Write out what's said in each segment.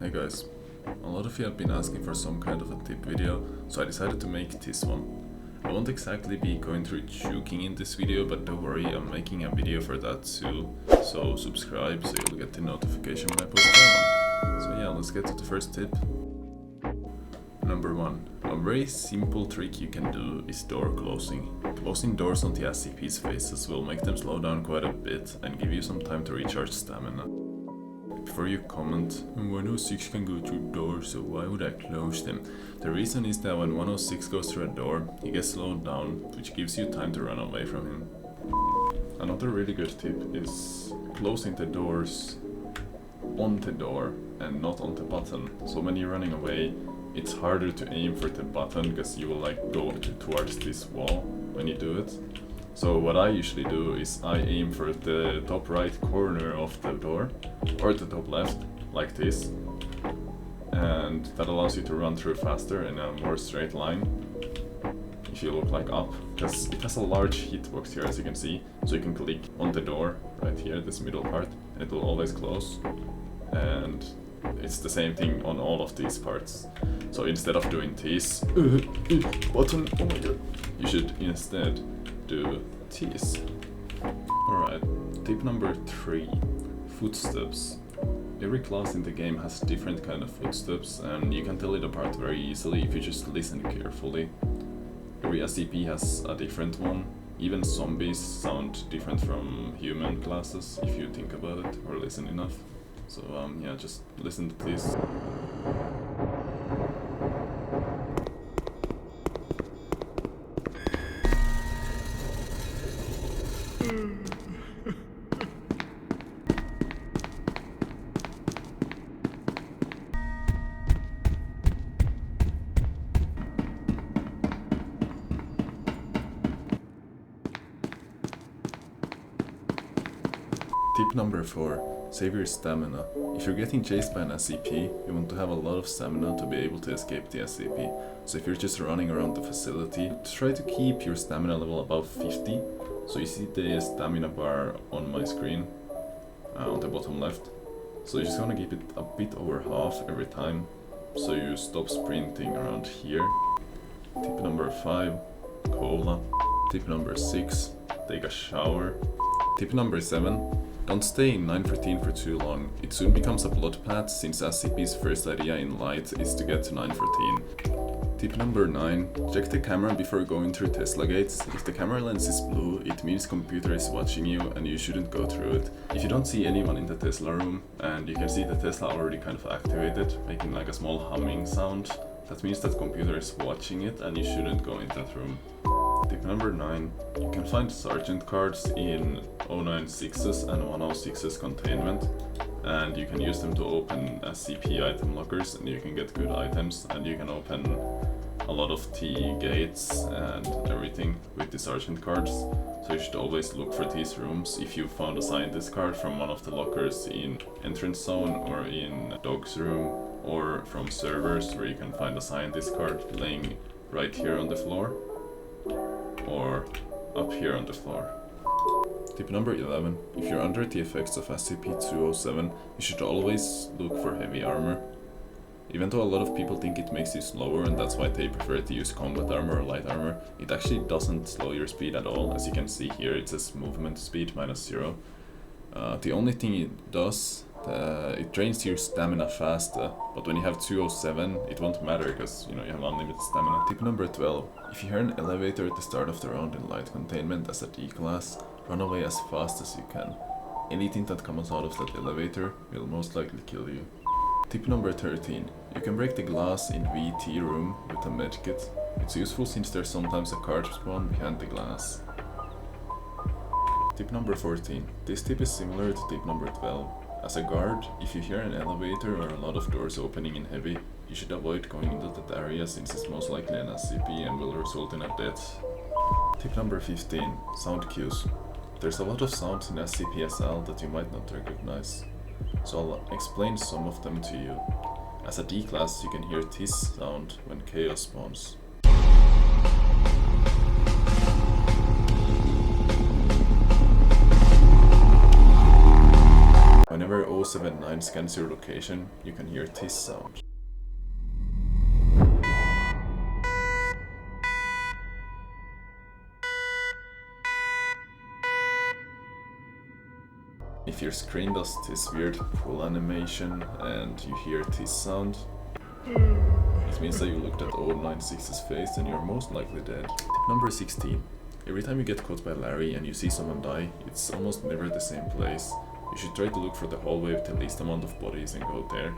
Hey guys, a lot of you have been asking for some kind of a tip video, so I decided to make this one. I won't exactly be going through juking in this video, but don't worry, I'm making a video for that too, so subscribe so you'll get the notification when I post that one. So yeah, let's get to the first tip. Number 1. A very simple trick you can do is door closing. Closing doors on the SCP's faces will make them slow down quite a bit and give you some time to recharge stamina. Before you comment, 106 can go through doors, so why would I close them? The reason is that when 106 goes through a door, he gets slowed down, which gives you time to run away from him. Another really good tip is closing the doors on the door and not on the button. So when you're running away, it's harder to aim for the button because you will go towards this wall when you do it. So what I usually do is I aim for the top right corner of the door, or the top left, like this. And that allows you to run through faster in a more straight line, if you look like up, because it has a large hitbox here, as you can see. So you can click on the door, right here, this middle part, and it will always close. And it's the same thing on all of these parts. So instead of doing this, button, oh my god, you should instead do this. Alright, tip number 3, footsteps. Every class in the game has different kind of footsteps, and you can tell it apart very easily if you just listen carefully. Every SCP has a different one. Even zombies sound different from human classes if you think about it or listen enough. So yeah, just listen to this. Tip number 4. Save your stamina. If you're getting chased by an SCP, you want to have a lot of stamina to be able to escape the SCP. So if you're just running around the facility, try to keep your stamina level above 50. So you see the stamina bar on my screen, on the bottom left. So you just want to keep it a bit over half every time, so you stop sprinting around here. Tip number 5. Cola. Tip number 6. Take a shower. Tip number 7. Don't stay in 914 for too long. It soon becomes a blood path, since SCP's first idea in light is to get to 914. Tip number 9. Check the camera before going through Tesla gates. If the camera lens is blue, it means computer is watching you and you shouldn't go through it. If you don't see anyone in the Tesla room, and you can see the Tesla already kind of activated, making like a small humming sound, that means that computer is watching it and you shouldn't go in that room. Tip number 9. You can find sergeant cards in 096's and 106's containment, and you can use them to open SCP item lockers, and you can get good items, and you can open a lot of T gates and everything with the sergeant cards. So you should always look for these rooms. If you found a scientist card from one of the lockers in entrance zone or in dog's room, or from servers where you can find a scientist card laying right here on the floor, or up here on the floor. Tip number 11. If you're under the effects of SCP-207, you should always look for heavy armor. Even though a lot of people think it makes you slower and that's why they prefer to use combat armor or light armor, it actually doesn't slow your speed at all. As you can see here, it says movement speed -0. The only thing it does, it drains your stamina faster, but when you have 207, it won't matter because you have unlimited stamina. Tip number 12. If you hear an elevator at the start of the round in light containment as a D-class, run away as fast as you can. Anything that comes out of that elevator will most likely kill you. Tip number 13. You can break the glass in VT room with a medkit. It's useful since there's sometimes a card spawn behind the glass. Tip number 14. This tip is similar to tip number 12. As a guard, if you hear an elevator or a lot of doors opening in heavy, you should avoid going into that area since it's most likely an SCP and will result in a death. Tip number 15. Sound cues. There's a lot of sounds in SCP-SL that you might not recognize, so I'll explain some of them to you. As a D-class, you can hear this sound when chaos spawns. whenever 079 scans your location, you can hear this sound. If your screen does this weird pull animation and you hear this sound, it means that you looked at 096's face and you're most likely dead. Tip number 16. Every time you get caught by Larry and you see someone die, it's almost never the same place. You should try to look for the hallway with the least amount of bodies and go there.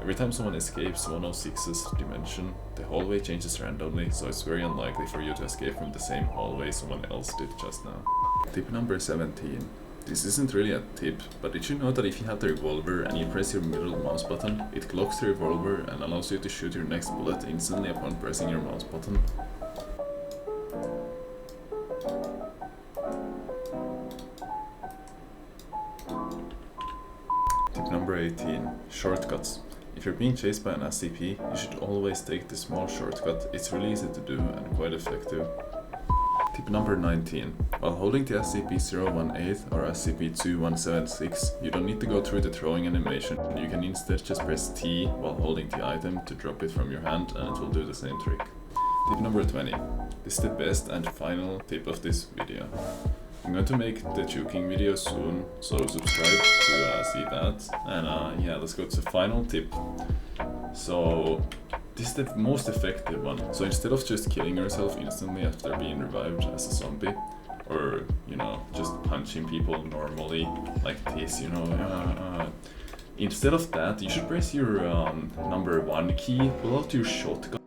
Every time someone escapes 106's dimension, the hallway changes randomly, so it's very unlikely for you to escape from the same hallway someone else did just now. Tip number 17. This isn't really a tip, but did you know that if you have the revolver and you press your middle mouse button, it clocks the revolver and allows you to shoot your next bullet instantly upon pressing your mouse button? Tip number 18. Shortcuts. If you're being chased by an SCP, you should always take the small shortcut. It's really easy to do and quite effective. Tip number 19. While holding the SCP-018 or SCP-2176, you don't need to go through the throwing animation. You can instead just press T while holding the item to drop it from your hand and it will do the same trick. Tip number 20. This is the best and final tip of this video. I'm going to make the juking video soon, so subscribe to see that. And yeah, let's go to the final tip. So this is the most effective one. So instead of just killing yourself instantly after being revived as a zombie, or you know, just punching people normally like this, you know, instead of that, you should press your number 1 key, pull out your shotgun.